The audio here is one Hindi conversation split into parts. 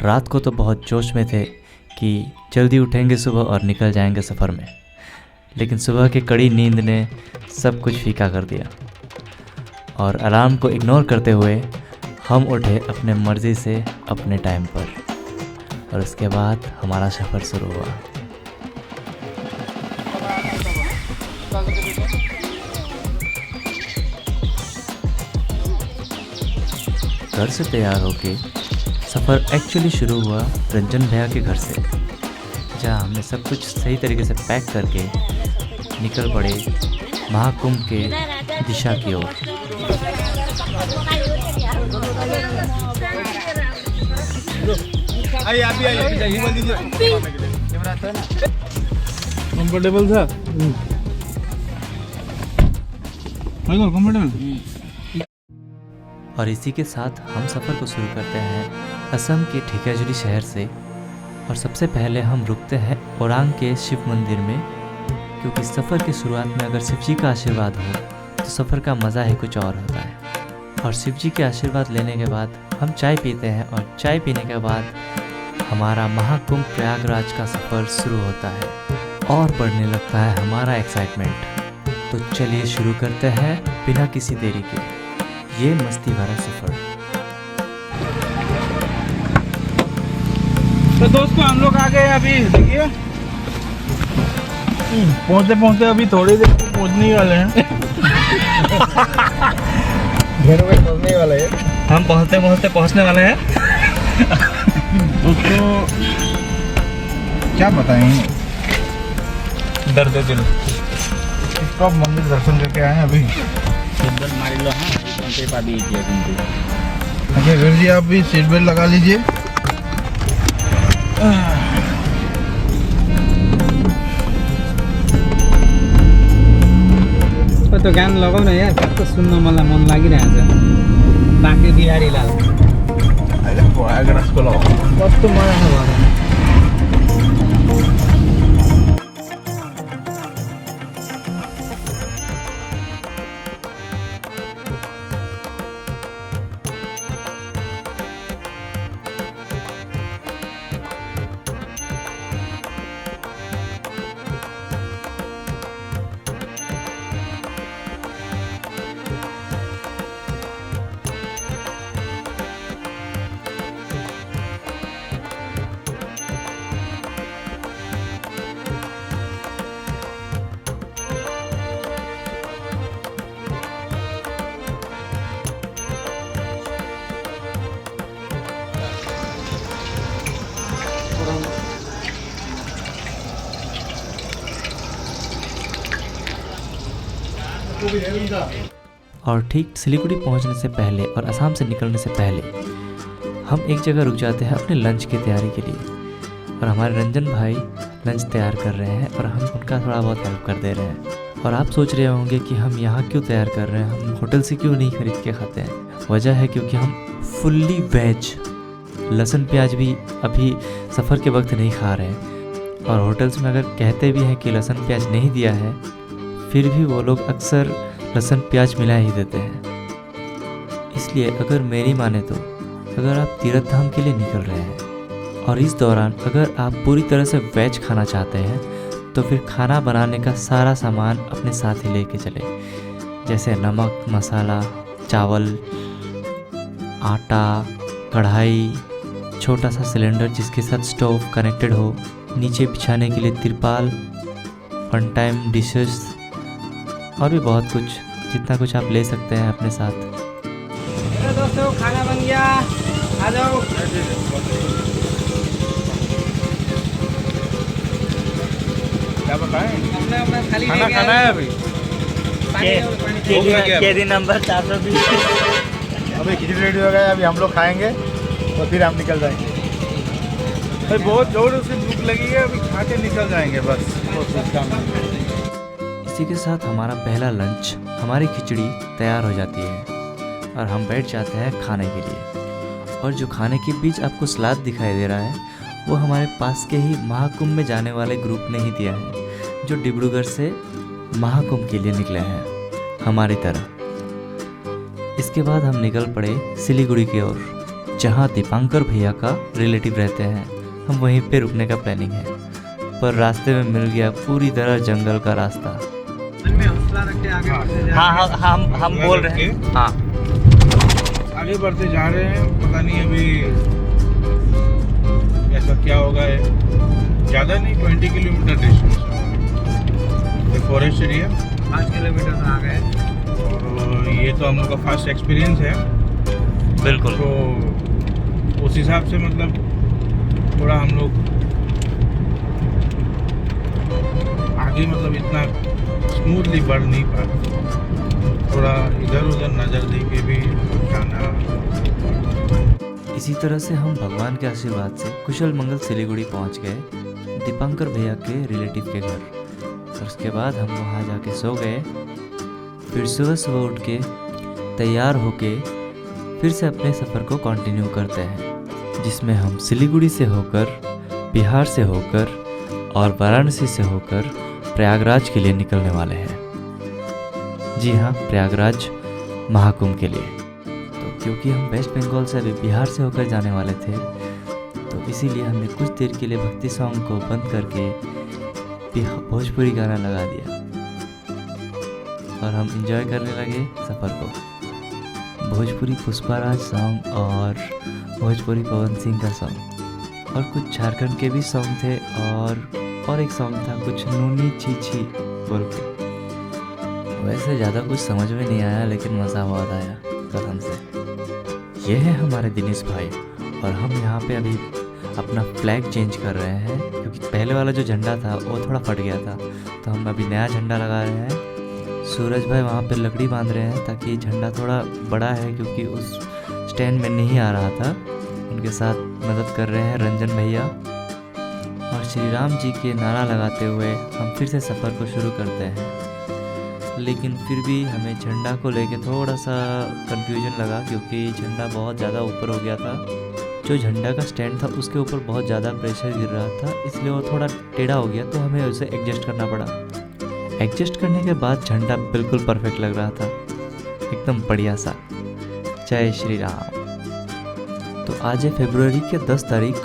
रात को तो बहुत जोश में थे कि जल्दी उठेंगे सुबह और निकल जाएंगे सफ़र में, लेकिन सुबह की कड़ी नींद ने सब कुछ फीका कर दिया और अलार्म को इग्नोर करते हुए हम उठे अपने मर्ज़ी से अपने टाइम पर, और उसके बाद हमारा सफ़र शुरू हुआ। घर से तैयार होके सफ़र एक्चुअली शुरू हुआ रंजन भैया के घर से, जहाँ हमने सब कुछ सही तरीके से पैक करके निकल पड़े महाकुंभ के दिशा की ओर। कंफर्टेबल था, कंफर्टेबल। और इसी के साथ हम सफ़र को शुरू करते हैं असम के ढेकियाजुली शहर से। और सबसे पहले हम रुकते हैं ओरांग के शिव मंदिर में, क्योंकि सफ़र की शुरुआत में अगर शिव जी का आशीर्वाद हो तो सफ़र का मज़ा ही कुछ और होता है। और शिव जी के आशीर्वाद लेने के बाद हम चाय पीते हैं, और चाय पीने के बाद हमारा महाकुंभ प्रयागराज का सफ़र शुरू होता है और बढ़ने लगता है हमारा एक्साइटमेंट। तो चलिए शुरू करते हैं बिना किसी देरी के ये मस्ती भरा सफ़र। तो दोस्तों हम लोग आ गए अभी, देखिए पहुंचते पहुंचते अभी थोड़ी देर में पहुंचने वाले हैं। घेरों में पहुंचने वाले हैं, हम पहुंचते पहुंचते पहुंचने वाले हैं। दोस्तों क्या बताएं, दर्द दिल टॉप मंदिर दर्शन करके आए हैं अभी। अच्छा वीर जी, आप भी सीट बेल्ट लगा लीजिए। तो गान लगाऊ न यार, कस्तो सुन्न मलाई मन लागिरहेको छ। बाँके बिहारी लाल कस्तो मजा भयो। और ठीक सिलीगुड़ी पहुंचने से पहले और असम से निकलने से पहले हम एक जगह रुक जाते हैं अपने लंच की तैयारी के लिए। और हमारे रंजन भाई लंच तैयार कर रहे हैं और हम उनका थोड़ा बहुत हेल्प कर दे रहे हैं। और आप सोच रहे होंगे कि हम यहाँ क्यों तैयार कर रहे हैं, हम होटल से क्यों नहीं खरीद के खाते हैं। वजह है क्योंकि हम फुल्ली वेज, लहसुन प्याज भी अभी सफ़र के वक्त नहीं खा रहे हैं। और होटल्स में अगर कहते भी हैं कि लहसुन प्याज नहीं दिया है, फिर भी वो लोग अक्सर लहसुन प्याज मिला ही देते हैं। इसलिए अगर मेरी माने तो अगर आप तीर्थ धाम के लिए निकल रहे हैं और इस दौरान अगर आप पूरी तरह से वेज खाना चाहते हैं, तो फिर खाना बनाने का सारा सामान अपने साथ ही लेके चले, जैसे नमक, मसाला, चावल, आटा, कढ़ाई, छोटा सा सिलेंडर जिसके साथ स्टोव कनेक्टेड हो, नीचे बिछाने के लिए तिरपाल, वन टाइम डिशेस और भी बहुत कुछ, जितना कुछ आप ले सकते हैं अपने साथ। दोस्तों खाना बन गया, आ जाओ। क्या बताएं, अपना थाली खाना खाना है अभी। KD number 420। अभी खिचड़ी रेडी हो गया, अभी हम लोग खाएंगे तो फिर हम निकल जाएंगे। भाई बहुत जोर से भूख लगी है, अभी खा के निकल जाएंगे बस। इसी के साथ हमारा पहला लंच, हमारी खिचड़ी तैयार हो जाती है और हम बैठ जाते हैं खाने के लिए। और जो खाने के बीच आपको सलाद दिखाई दे रहा है, वो हमारे पास के ही महाकुंभ में जाने वाले ग्रुप ने ही दिया है, जो डिब्रूगढ़ से महाकुंभ के लिए निकले हैं हमारी तरह। इसके बाद हम निकल पड़े सिलीगुड़ी की ओर, जहाँ दीपांकर भैया का रिलेटिव रहते हैं। हम वहीं पे रुकने का प्लानिंग है, पर रास्ते में मिल गया पूरी तरह जंगल का रास्ता। में हौसला रख के आगे बढ़ते जा हाँ हाँ हम बोल रहे हैं। हाँ आगे बढ़ते जा रहे हैं, पता नहीं अभी ऐसा क्या होगा। ज़्यादा नहीं, 20 किलोमीटर डिस्टेंस है फॉरेस्ट एरिया। 5 किलोमीटर आ गए। और ये तो हम लोग का फर्स्ट एक्सपीरियंस है, बिल्कुल। तो उस हिसाब से मतलब थोड़ा हम लोग आगे मतलब इतना स्मूथली बढ़ नहीं पा रहे, थोड़ा इधर उधर नज़र दे के भी जाना। इसी तरह से हम भगवान के आशीर्वाद से कुशल मंगल सिलीगुड़ी पहुंच गए, दीपांकर भैया के रिलेटिव के घर। और उसके बाद हम वहां जाके सो गए। फिर सुबह सुबह उठ के तैयार होके फिर से अपने सफ़र को कंटिन्यू करते हैं, जिसमें हम सिलीगुड़ी से होकर, बिहार से होकर और वाराणसी से होकर प्रयागराज के लिए निकलने वाले हैं। जी हाँ, प्रयागराज महाकुंभ के लिए। तो क्योंकि हम वेस्ट बंगाल से अभी बिहार से होकर जाने वाले थे, तो इसीलिए हमने कुछ देर के लिए भक्ति सॉन्ग को बंद करके भोजपुरी गाना लगा दिया और हम एंजॉय करने लगे सफ़र को। भोजपुरी पुष्पाराज सॉन्ग और भोजपुरी पवन सिंह का सॉन्ग और कुछ झारखंड के भी सॉन्ग थे और एक सॉन्ग था कुछ नूनी चीची बोल के। वैसे ज़्यादा कुछ समझ में नहीं आया, लेकिन मज़ा बहुत आया कसम से। ये है हमारे दिनेश भाई और हम यहाँ पे अभी अपना फ्लैग चेंज कर रहे हैं, क्योंकि पहले वाला जो झंडा था वो थोड़ा फट गया था, तो हम अभी नया झंडा लगा रहे हैं। सूरज भाई वहाँ पे लकड़ी बांध रहे हैं ताकि झंडा थोड़ा बड़ा है, क्योंकि उस स्टैंड में नहीं आ रहा था। उनके साथ मदद कर रहे हैं रंजन भैया। और श्री राम जी के नारा लगाते हुए हम फिर से सफ़र को शुरू करते हैं। लेकिन फिर भी हमें झंडा को लेके थोड़ा सा कंफ्यूजन लगा, क्योंकि झंडा बहुत ज़्यादा ऊपर हो गया था। जो झंडा का स्टैंड था उसके ऊपर बहुत ज़्यादा प्रेशर गिर रहा था, इसलिए वो थोड़ा टेढ़ा हो गया, तो हमें उसे एडजस्ट करना पड़ा। एडजस्ट करने के बाद झंडा बिल्कुल परफेक्ट लग रहा था, एकदम बढ़िया सा। जय श्री राम। तो आज है फरवरी के 10 तारीख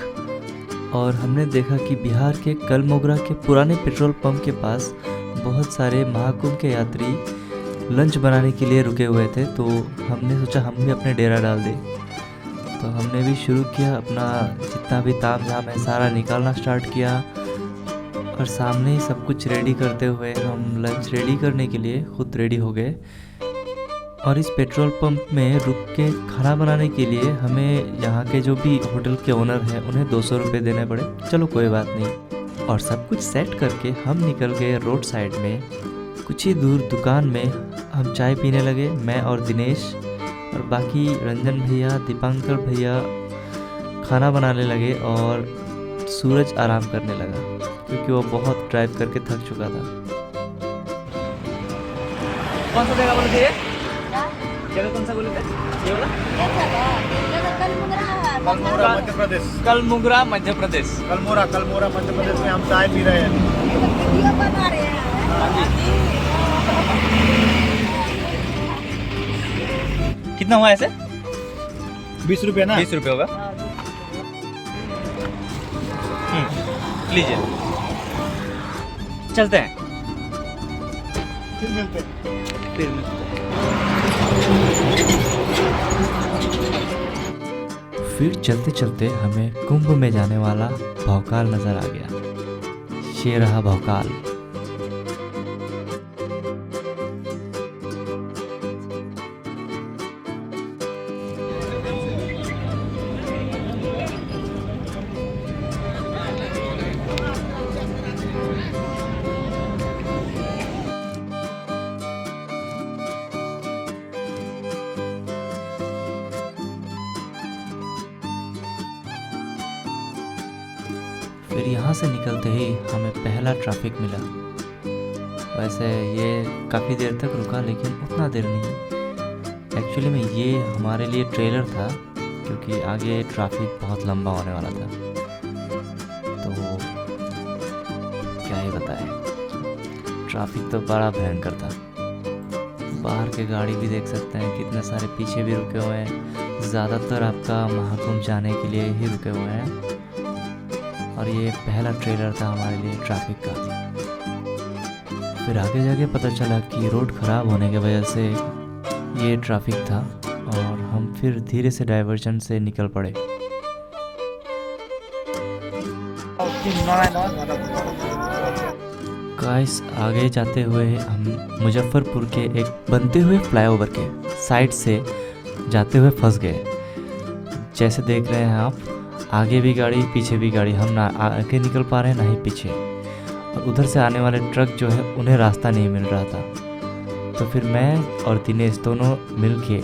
और हमने देखा कि बिहार के कलमोगरा के पुराने पेट्रोल पंप के पास बहुत सारे महाकुंभ के यात्री लंच बनाने के लिए रुके हुए थे। तो हमने सोचा हम भी अपने डेरा डाल दें, तो हमने भी शुरू किया अपना जितना भी ताम झाम है सारा निकालना स्टार्ट किया। और सामने ही सब कुछ रेडी करते हुए हम लंच रेडी करने के लिए खुद रेडी हो गए। और इस पेट्रोल पंप में रुक के खाना बनाने के लिए हमें यहाँ के जो भी होटल के ओनर हैं उन्हें 200 रुपये देने पड़े। चलो कोई बात नहीं। और सब कुछ सेट करके हम निकल गए रोड साइड में। कुछ ही दूर दुकान में हम चाय पीने लगे, मैं और दिनेश, और बाकी रंजन भैया, दीपांकर भैया खाना बनाने लगे और सूरज आराम करने लगा, क्योंकि वो बहुत ड्राइव करके थक चुका था। कौन सा जगह बोले थे? जगह कौन सा बोले थे? ये वाला? कलमोरा मध्य प्रदेश। कलमुगरा मध्य प्रदेश। कलमोरा मध्य प्रदेश में हम चाय पी रहे हैं। कितना हुआ ऐसे? 20 रुपये ना? 20 रुपये होगा। लीजिए, चलते हैं। फिर मिलते हैं। फिर चलते चलते हमें कुंभ में जाने वाला भौकाल नजर आ गया। ये रहा भौकाल। फिर यहाँ से निकलते ही हमें पहला ट्रैफिक मिला। वैसे ये काफ़ी देर तक रुका, लेकिन उतना देर नहीं। एक्चुअली में ये हमारे लिए ट्रेलर था, क्योंकि आगे ट्रैफिक बहुत लंबा होने वाला था। तो क्या ही बताएं, ट्रैफिक तो बड़ा भयंकर था। बाहर के गाड़ी भी देख सकते हैं, कितने सारे पीछे भी रुके हुए हैं। ज़्यादातर आपका महाकुंभ जाने के लिए ही रुके हुए हैं और ये पहला ट्रेलर था हमारे लिए ट्रैफिक का। फिर आगे जाके पता चला कि रोड ख़राब होने की वजह से ये ट्रैफिक था और हम फिर धीरे से डाइवर्जन से निकल पड़े। गाइस, आगे जाते हुए हम मुजफ्फरपुर के एक बनते हुए फ्लाईओवर के साइड से जाते हुए फंस गए। जैसे देख रहे हैं आप, आगे भी गाड़ी पीछे भी गाड़ी, हम ना आगे निकल पा रहे हैं ना ही पीछे, और उधर से आने वाले ट्रक जो है उन्हें रास्ता नहीं मिल रहा था। तो फिर मैं और दिनेश दोनों मिलके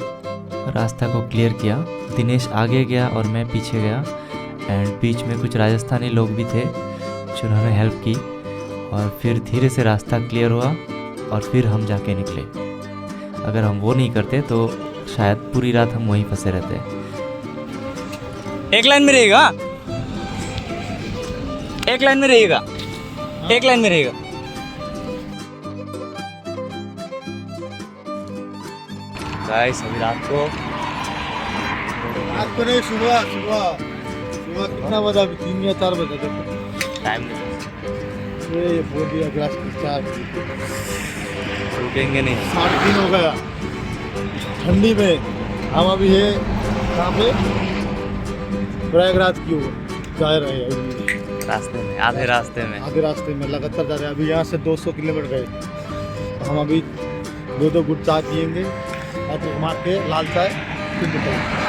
रास्ता को क्लियर किया। दिनेश आगे गया और मैं पीछे गया, एंड बीच में कुछ राजस्थानी लोग भी थे जिन्होंने हेल्प की, और फिर धीरे से रास्ता क्लियर हुआ और फिर हम जाके निकले। अगर हम वो नहीं करते तो शायद पूरी रात हम वहीं फंसे रहते। एक लाइन में रहेगा, एक लाइन में रहेगा, एक लाइन में रहेगा। गाइस, अभी रात को नहीं, सुबह कितना बजा? अभी 3 या 4 बजे टाइम ये बोल दिया ग्लास 4 रुकेंगे नहीं। 3:30 हो गया ठंडी में। हम अभी है कहाँ पे? प्रयागराज की ओर जा रहे हैं। रास्ते में, आधे रास्ते में लगातार जा रहे हैं। अभी यहाँ से 200 किलोमीटर गए, तो हम अभी 2 गुट चाय पियेंगे और मार के लाल चाय फिर निकलेंगे।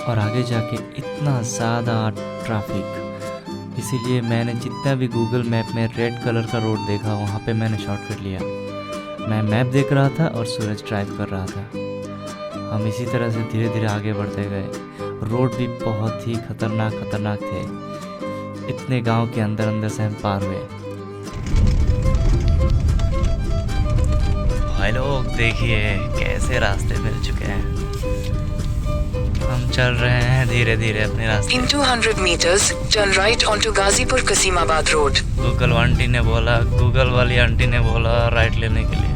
और आगे जाके इतना ज़्यादा ट्रैफिक, इसीलिए मैंने जितना भी गूगल मैप में रेड कलर का रोड देखा वहाँ पे मैंने शॉर्टकट लिया। मैं मैप देख रहा था और सूरज ड्राइव कर रहा था। हम इसी तरह से धीरे धीरे आगे बढ़ते गए। रोड भी बहुत ही खतरनाक थे। इतने गांव के अंदर से हम पार हुए। भाई लोग देखिए कैसे रास्ते मिल चुके हैं। हम चल रहे हैं धीरे धीरे अपने रास्ते। In 200 meters, turn right onto Ghazipur Kasimabad Road. Google वाली आंटी ने बोला राइट लेने के लिए।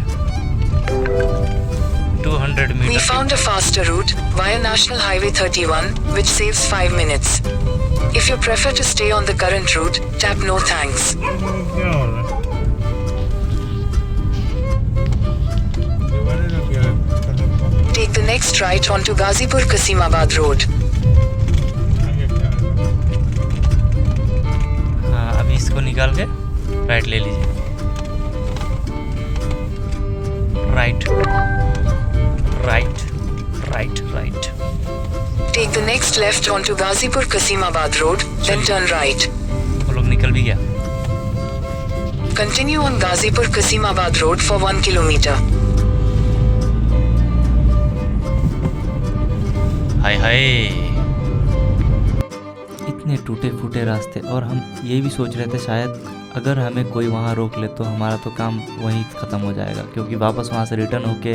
200 We metre. found a faster route via National Highway 31, which saves 5 minutes. If you prefer to stay on the current route, tap no thanks. Take the next right onto Ghazipur Kasimabad Road. हाँ, अभी इसको निकाल के राइट ले लीजिए। Right. Take the next left onto Ghazipur Kasimabad Road, then turn right. वो लोग निकल भी गया। Continue on Ghazipur Kasimabad Road for 1 kilometer. हाय इतने टूटे फूटे रास्ते, और हम ये भी सोच रहे थे शायद अगर हमें कोई वहाँ रोक ले तो हमारा तो काम वहीं ख़त्म हो जाएगा, क्योंकि वापस वहाँ से रिटर्न होके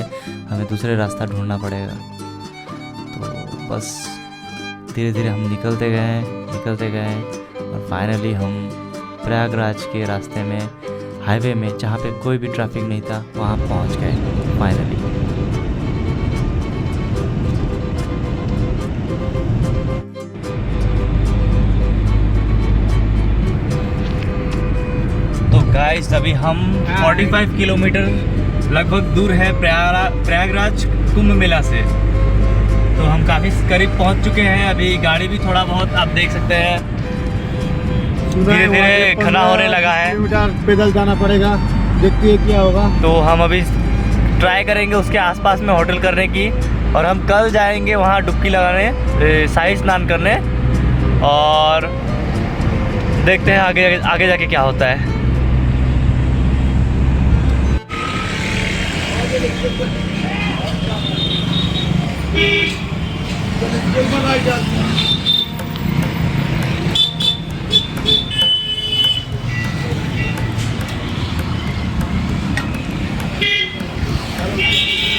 हमें दूसरे रास्ता ढूंढना पड़ेगा। तो बस धीरे धीरे हम निकलते गए और फाइनली हम प्रयागराज के रास्ते में, हाईवे में, जहाँ पे कोई भी ट्रैफिक नहीं था, वहाँ पहुँच गए फाइनली। गाइस, अभी हम 45 किलोमीटर लगभग दूर है प्रयागराज कुंभ मेला से, तो हम काफ़ी करीब पहुंच चुके हैं। अभी गाड़ी भी थोड़ा बहुत आप देख सकते हैं धीरे धीरे घना होने लगा है। किलोमीटर पैदल जाना पड़ेगा, देखते हैं क्या होगा। तो हम अभी ट्राई करेंगे उसके आसपास में होटल करने की, और हम कल जाएंगे वहाँ डुबकी लगाने, शाही स्नान करने, और देखते हैं आगे जाके क्या होता है।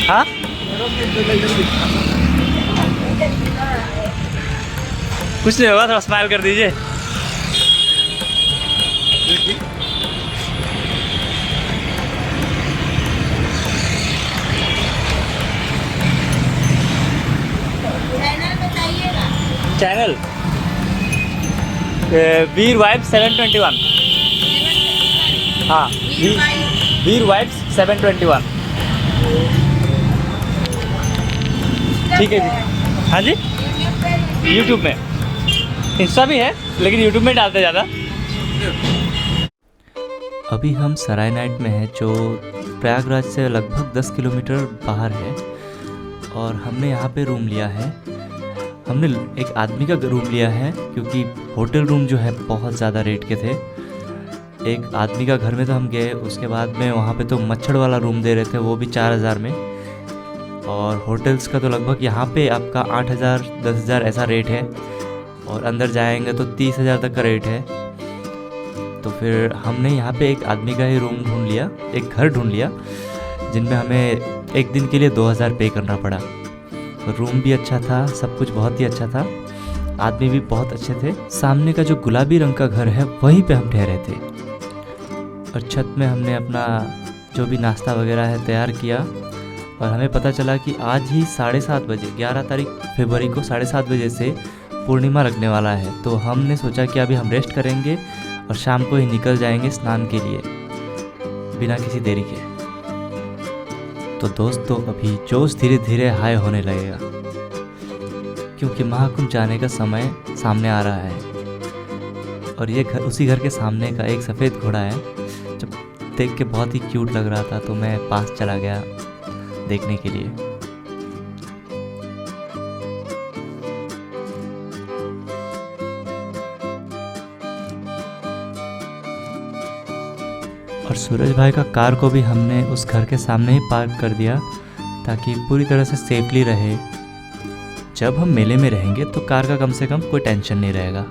हाँ, कुछ नहीं होगा, थोड़ा स्माइल कर दीजिए। वीर वाइब्स 721। हाँ, वीर वाइब्स 721। ठीक है जी। हाँ जी, यूट्यूब में, इंस्टा भी है लेकिन यूट्यूब में डालते ज़्यादा। अभी हम सराय नाइट में हैं, जो प्रयागराज से लगभग 10 किलोमीटर बाहर है। और हमने यहाँ पे रूम लिया है। हमने एक आदमी का रूम लिया है क्योंकि होटल रूम जो है बहुत ज़्यादा रेट के थे। एक आदमी का घर में तो हम गए, उसके बाद में वहाँ पे तो मच्छर वाला रूम दे रहे थे, वो भी 4000 में। और होटल्स का तो लगभग यहाँ पे आपका 8000 10,000 ऐसा रेट है, और अंदर जाएंगे तो 30,000 तक का रेट है। तो फिर हमने यहाँ पे एक आदमी का ही रूम ढूंढ लिया, एक घर ढूंढ लिया, जिनमें हमें एक दिन के लिए 2000 पे करना पड़ा। रूम भी अच्छा था, सब कुछ बहुत ही अच्छा था, आदमी भी बहुत अच्छे थे। सामने का जो गुलाबी रंग का घर है वहीं पे हम ठहरे थे। और छत में हमने अपना जो भी नाश्ता वगैरह है तैयार किया। और हमें पता चला कि आज ही 7:30 बजे, 11 तारीख फरवरी को 7:30 बजे से पूर्णिमा लगने वाला है। तो हमने सोचा कि अभी हम रेस्ट करेंगे और शाम को ही निकल जाएंगे स्नान के लिए बिना किसी देरी के। तो दोस्तों, अभी जोश धीरे धीरे हाई होने लगेगा क्योंकि महाकुंभ जाने का समय सामने आ रहा है। और ये घर, उसी घर के सामने का एक सफ़ेद घोड़ा है, जब देख के बहुत ही क्यूट लग रहा था तो मैं पास चला गया देखने के लिए। और सूरज भाई का कार को भी हमने उस घर के सामने ही पार्क कर दिया ताकि पूरी तरह से सेफली रहे। जब हम मेले में रहेंगे तो कार का कम से कम कोई टेंशन नहीं रहेगा।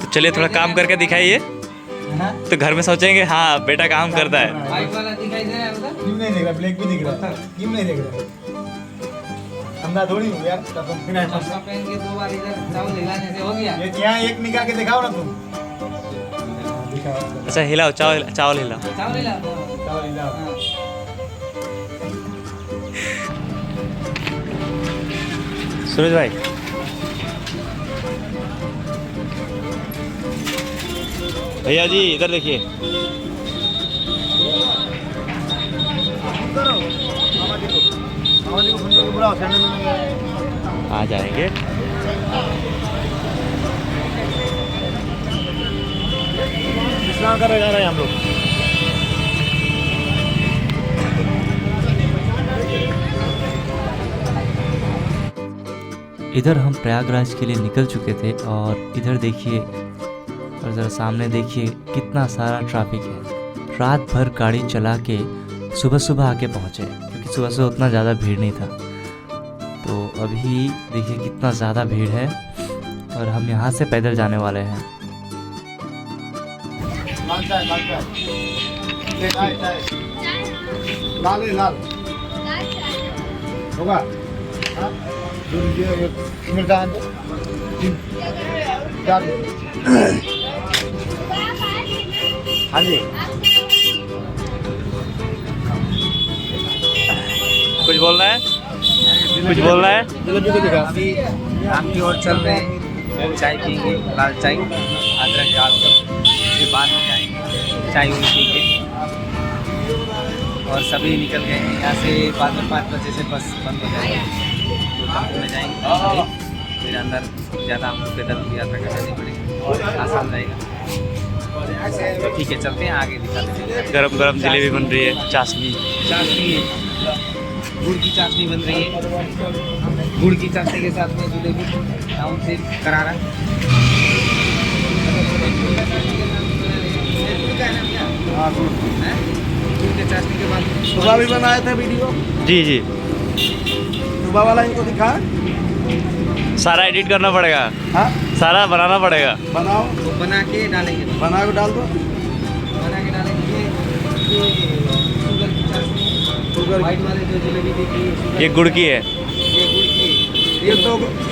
तो चलिए थोड़ा काम करके दिखाइए, तो घर में सोचेंगे हाँ बेटा काम करता है। बाइक वाला दिखाई दे रहा है उधर? क्यों नहीं दिख रहा? ब्लैक भी दिख रहा है, क्यों नहीं दिख रहा? अंधा थोड़ी हूँ यार। चश्मा पहन के 2 बार इधर चावल हिलाने से हो गया। ये यहाँ एक निकाल के दिखाओ ना तुम। अच्छा हिलाओ, चावल चावल हिलाओ। चावल हिला दो। चावल हिलाओ। हाँ। सूरज भाई, भैया जी इधर देखिए। आ जाएंगे। स्नान करने जा रहे हैं हम लोग। इधर हम प्रयागराज के लिए निकल चुके थे और इधर देखिए और ज़रा सामने देखिए कितना सारा ट्रैफिक है। रात भर गाड़ी चला के सुबह सुबह आके पहुँचे क्योंकि सुबह सुबह उतना ज़्यादा भीड़ नहीं था। तो अभी देखिए कितना ज़्यादा भीड़ है और हम यहाँ से पैदल जाने वाले हैं। लाल चाय, लाल चाय। चाय, चाय। लाल है, लाल। होगा? हाँ? दो लीजिए, मिर्चान दो। 4 हाँ जी। कुछ बोलना है? कुछ बोलना है? जलेबी को दिखा। अभी आपकी ओर चल रहे हैं, चाय पियेंगे, लाल चाय अदरक डालकर, फिर बाद में जाएंगे चाय पी के। और सभी निकल गए हैं यहाँ से। बाद में 5 बजे से बस बंद हो जाएगी, तो टेम्पो में जाएंगे। फिर अंदर ज़्यादा हम लोग पैदल की यात्रा करनी नहीं पड़ेगी, आसान रहेगा। ठीक है, चलते हैं आगे दिखाते हैं। गरम गरम जलेबी बन रही है, चाशनी चाशनी, गुड़ की चाशनी बन रही है। गुड़ की चाशनी के साथ में जलेबी टाउन से करारा। हाँ, गुड़ के चाशनी के बाद सुबह भी बनाया था वीडियो। जी जी, सुबह वाला इनको दिखा। सारा एडिट करना पड़ेगा, हाँ, सारा बनाना पड़ेगा। बनाओ, तो बना के डालेंगे, बना के डाल दो। बना के डालेंगे। ये शुगर की चाशनी, शुगर वाइट वाले जो जलेबी देखिए, ये गुड़ की है। ये गुड़ की।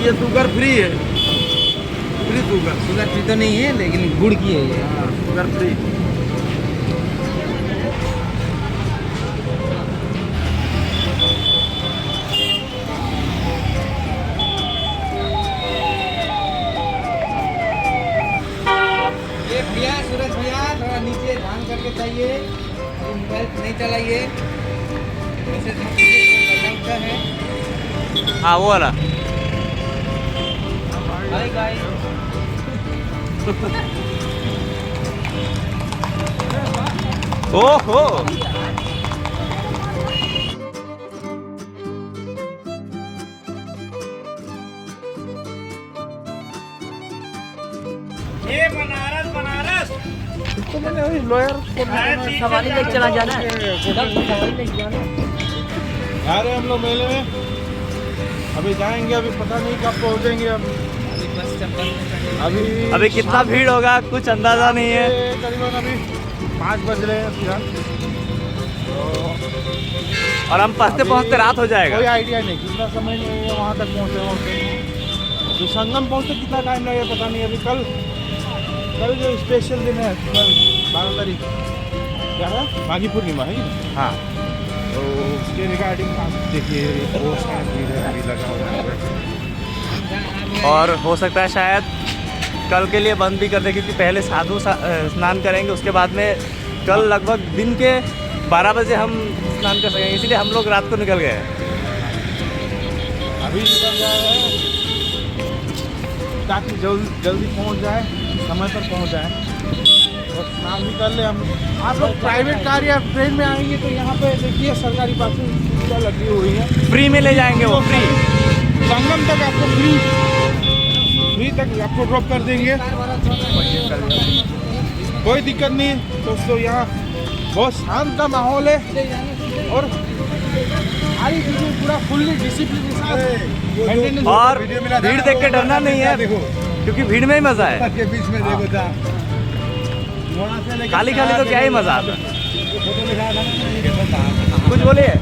ये शुगर फ्री है। Free sugar. शुगर फ्री तो नहीं है लेकिन गुड़ की है ये। हाँ, शुगर फ्री। ये भैया सूरज भैया थोड़ा नीचे ध्यान करके चाहिए, ये मोबाइल नहीं चलाइए, ऐसे तो है। हाँ वो वाला। Hi guys. ओहो ये बनारस बनारस तो मैंने वही लॉयर सवारी लेके चला जाना है। आ रहे हम लोग मेले में, अभी जाएंगे, अभी पता नहीं कब पहुंचेंगे। अभी बस चप्पल अभी अभी कितना भीड़ होगा कुछ अंदाजा नहीं है। करीबन अभी 5 बज रहे हैं फिलहाल, और हम पहुँचते पहुँचते रात हो जाएगा। कोई आइडिया नहीं कितना समय में वहाँ तक पहुँचे। जो संगम पहुँचते कितना टाइम लगेगा पता नहीं। अभी कल जो स्पेशल दिन है, कल 12 तारीख क्या है, माघी पूर्णिमा है ना? हाँ तो उसके रिगार्डिंग आप देखिए वो शायद भीड़ है, अभी लगा हुआ है। और हो सकता है शायद कल के लिए बंद भी कर दे, क्योंकि पहले साधु स्नान करेंगे, उसके बाद में कल लगभग दिन के 12 बजे हम स्नान कर सकेंगे, इसीलिए हम लोग रात को निकल गए हैं। अभी निकल जाए ताकि जल्दी पहुंच जाए, समय पर पहुंच जाए और स्नान भी कर ले हम। आप लोग प्राइवेट कार या ट्रेन में आएंगे तो यहाँ पे देखिए सरकारी बसें सुविधा लगी हुई है, फ्री में ले जाएंगे वो, फ्री। संगम तक आपको फ्री तक आपको ड्रॉप कर देंगे, कोई दिक्कत नहीं दोस्तों। यहाँ बहुत शांत का माहौल है और सारी चीज़ें पूरा फुल्ली डिसिप्लिन के साथ। और भीड़ देख के डरना नहीं है, क्योंकि भीड़ में ही मजा है। के बीच में देखो था, खाली खाली तो क्या ही मजा आता है। कुछ बोलिए।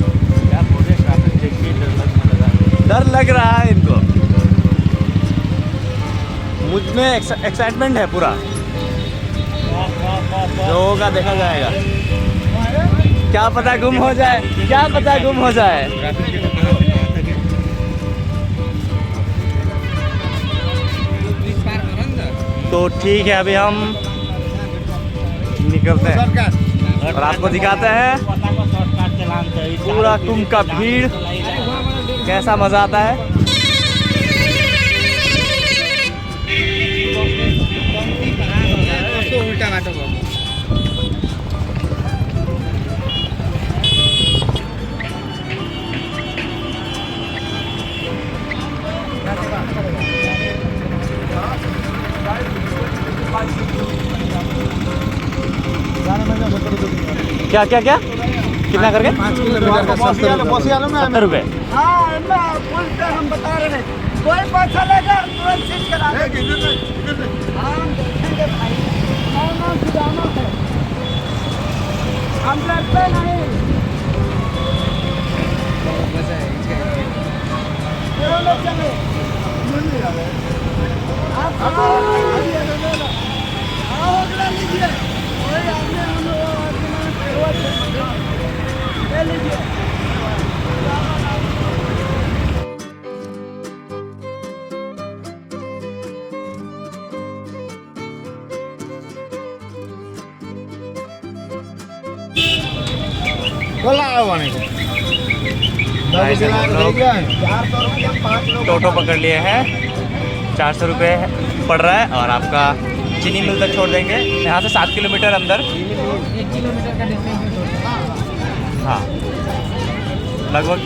डर लग रहा है इनको, मुझ में एक्साइटमेंट है पूरा। जो होगा देखा जाएगा। क्या पता गुम हो जाए, क्या पता गुम हो जाए। तो ठीक है, अभी हम निकलते हैं और आपको दिखाते हैं पूरा कुंभ का भीड़, कैसा मजा आता है। उल्टा बाटो क्या क्या क्या कितना करके? 5 किलोमीटर का 70 रुपये। हम बता रहे हैं, कोई पैसा लेगा तुरंत चीज करा देंगे। हम देखेंगे भाई, कौन सुधारना है, हम डरते नहीं। चले आप अगला लीजिए, कोई आपने हम ले लीजिए। टोटो पकड़ लिए हैं, 400 रुपये पड़ रहा है और आपका चीनी मिल तक छोड़ देंगे। यहाँ से 7 किलोमीटर अंदर। 1 किलोमीटर का डिस्टेंस। हाँ, लगभग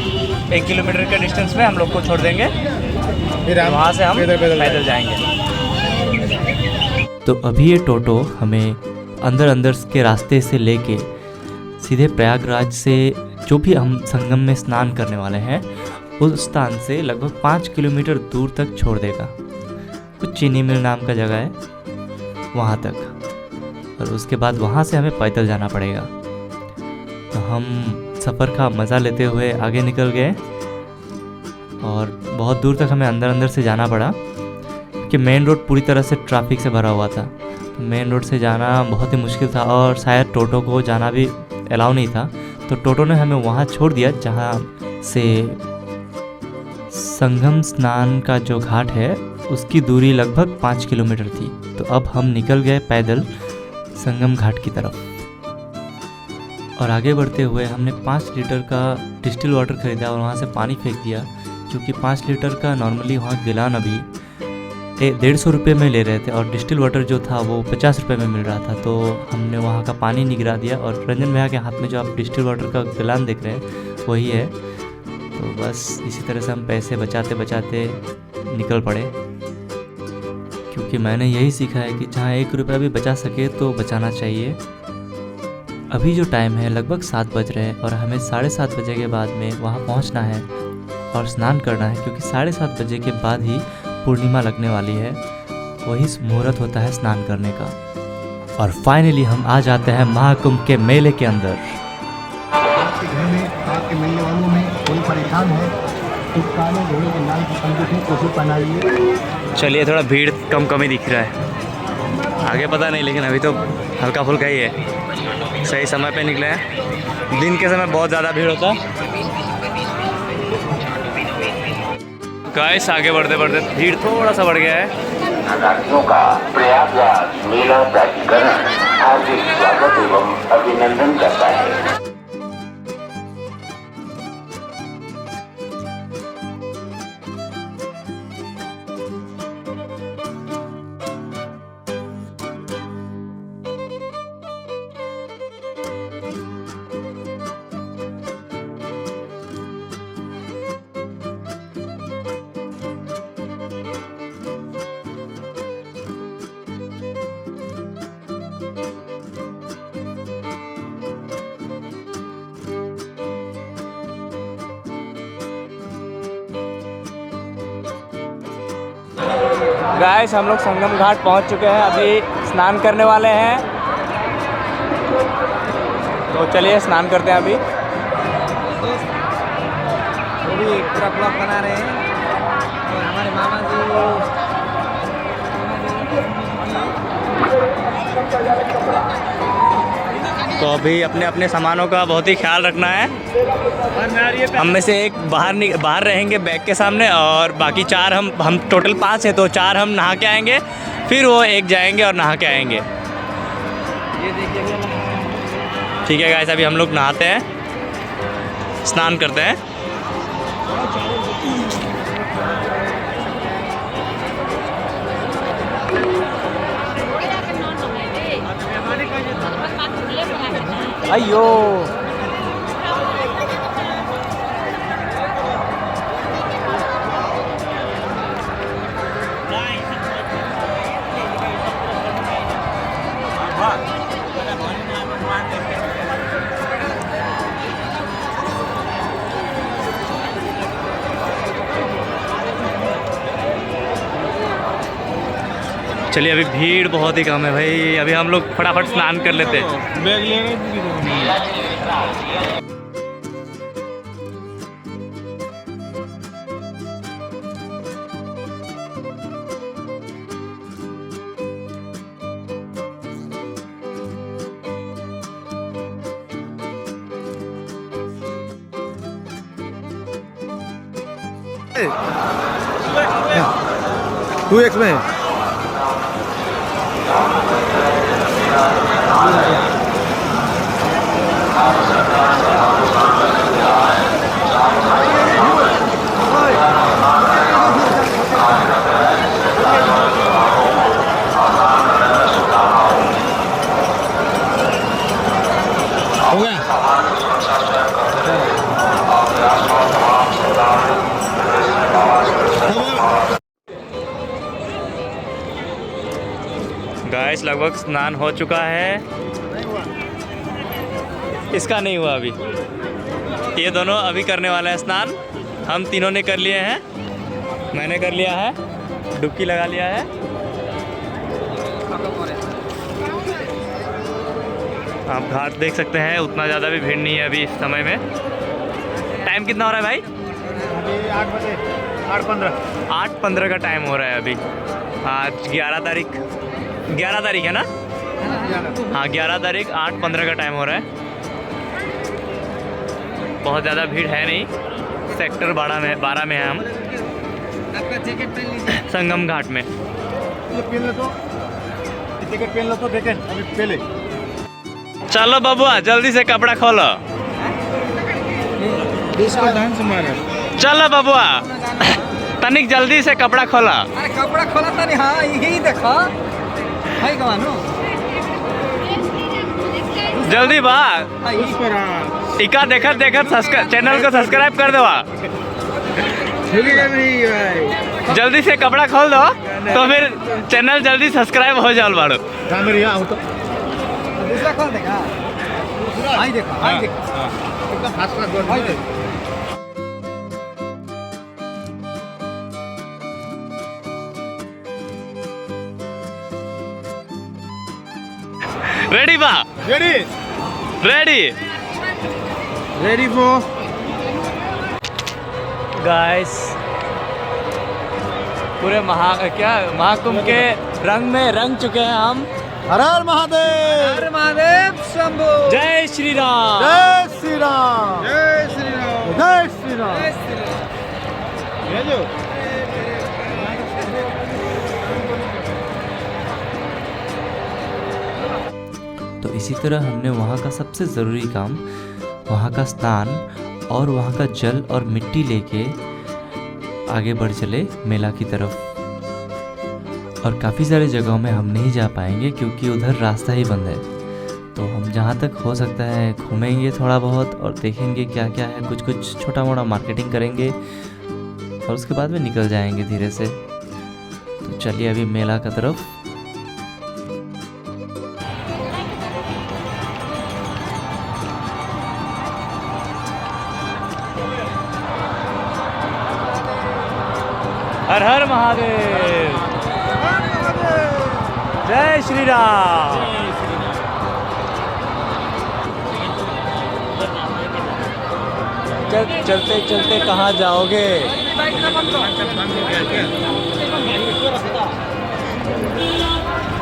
1 किलोमीटर के डिस्टेंस में हम लोग को छोड़ देंगे, फिर वहाँ से हम पैदल जाएंगे। तो अभी ये टोटो हमें अंदर अंदर के रास्ते से लेके सीधे प्रयागराज से जो भी हम संगम में स्नान करने वाले हैं उस स्थान से लगभग 5 किलोमीटर दूर तक छोड़ देगा। कुछ चीनी मिल नाम का जगह है वहाँ तक, और उसके बाद वहाँ से हमें पैदल जाना पड़ेगा। तो हम सफ़र का मज़ा लेते हुए आगे निकल गए और बहुत दूर तक हमें अंदर अंदर से जाना पड़ा, जबकि मेन रोड पूरी तरह से ट्रैफिक से भरा हुआ था। तो मेन रोड से जाना बहुत ही मुश्किल था और शायद टोटो को जाना भी अलाउ नहीं था। तो टोटो ने हमें वहाँ छोड़ दिया जहाँ से संगम स्नान का जो घाट है उसकी दूरी लगभग 5 किलोमीटर थी। तो अब हम निकल गए पैदल संगम घाट की तरफ। और आगे बढ़ते हुए हमने 5 लीटर का डिस्टिल वाटर ख़रीदा और वहाँ से पानी फेंक दिया, क्योंकि 5 लीटर का नॉर्मली वहाँ गिलान अभी 150 रुपये में ले रहे थे और डिस्टिल वाटर जो था वो 50 रुपये में मिल रहा था। तो हमने वहाँ का पानी निगरा दिया और रंजन भैया के हाथ में जो आप डिस्टिल वाटर का गिलान देख रहे हैं वही है। तो बस इसी तरह से हम पैसे बचाते बचाते निकल पड़े, क्योंकि मैंने यही सीखा है कि जहाँ 1 रुपया भी बचा सके तो बचाना चाहिए। अभी जो टाइम है लगभग 7 बज रहे हैं और हमें 7:30 बजे के बाद में वहाँ पहुँचना है और स्नान करना है, क्योंकि 7:30 बजे के बाद ही पूर्णिमा लगने वाली है। वही मुहूर्त होता है स्नान करने का। और फाइनली हम आ जाते हैं महाकुंभ के मेले के अंदर। आपके घर में, आपके मिलने वालों में कोई परेशान है तो काले घोड़े के लाल की अंगूठी उसे पहनाइए। चलिए, थोड़ा भीड़ कम ही दिख रहा है, आगे पता नहीं, लेकिन अभी तो हल्का फुल्का ही है। सही समय पे निकले हैं। दिन के समय बहुत ज़्यादा भीड़ होता है। गाइस, आगे बढ़ते बढ़ते भीड़ थोड़ा सा बढ़ गया है। राज्यों का प्रयागराज मेला प्राधिकरण हार्दिक स्वागत एवं अभिनंदन करता है। गाइस, हम लोग संगम घाट पहुंच चुके हैं, अभी स्नान करने वाले हैं। तो चलिए स्नान करते हैं अभी। वो भी पूरा ब्लॉग बना रहे हैं और हमारे मामा जी तो अभी अपने अपने सामानों का बहुत ही ख्याल रखना है। हम में से एक बाहर रहेंगे बैग के सामने, और बाकी 4 हम टोटल 5 हैं, तो 4 हम नहा के आएंगे, फिर वो एक जाएंगे और नहा के आएंगे। ये देखिए। ठीक है गाइस, अभी हम लोग नहाते हैं, स्नान करते हैं। अयो, चलिए, अभी भीड़ बहुत ही कम है भाई। अभी हम लोग फटाफट स्नान कर लेते हैं। बैग ले रहे हैं 2x में हो गया। गाइस, लगभग स्नान हो चुका है। इसका नहीं हुआ अभी। ये दोनों अभी करने वाले हैं स्नान। हम तीनों ने कर लिए हैं। मैंने कर लिया है, डुबकी लगा लिया है। आप घाट देख सकते हैं, उतना ज़्यादा भी भीड़ नहीं है अभी इस समय में। टाइम कितना हो रहा है भाई? अभी 8 बजे 8:15 8:15 का टाइम हो रहा है अभी। आज 11 तारीख है ना? हाँ 11 तारीख 8:15 का टाइम हो रहा है। बहुत ज़्यादा भीड़ है नहीं। सेक्टर 12 में है हम, आपका जैकेट पहन लीजिए। संगम घाट में। पहन लो तो टिकट पहन लो तो देखें अभी पहले। चलो बबुआ जल्दी से कपड़ा खोलो। इसका डांस मारा चलो बबुआ तनिक जल्दी से कपड़ा खोला। अरे कपड़ा खोला था नहीं। हाँ यही देखो भाई कमानो जल्दी बा उस पर इका देखत चैनल को सब्सक्राइब कर दो। झूलेगा नहीं भाई। जल्दी से कपड़ा खोल दो तो फिर चैनल जल्दी सब्सक्राइब हो जाओ बाड़ो। मेरे यहाँ तो दूसरा खोल देगा। आई देखो आई देखो एकदम फास्ट क्लास आई देखो। रेडी बा ready ready ready for guys. पूरे महाकुंभ के रंग में रंग चुके हैं हम। हर हर महादेव। हर महादेव शंभू। जय श्री राम। जय श्री राम। जय श्री राम। जय श्री राम। ये जो तो इसी तरह हमने वहाँ का सबसे ज़रूरी काम, वहाँ का स्नान और वहाँ का जल और मिट्टी लेके आगे बढ़ चले मेला की तरफ। और काफ़ी सारे जगहों में हम नहीं जा पाएंगे क्योंकि उधर रास्ता ही बंद है। तो हम जहाँ तक हो सकता है घूमेंगे थोड़ा बहुत और देखेंगे क्या क्या है, कुछ छोटा मोटा मार्केटिंग करेंगे और उसके बाद में निकल जाएंगे धीरे से। तो चलिए अभी मेला की तरफ। हर हर महादेव। जय श्री राम। चलते चलते कहाँ जाओगे?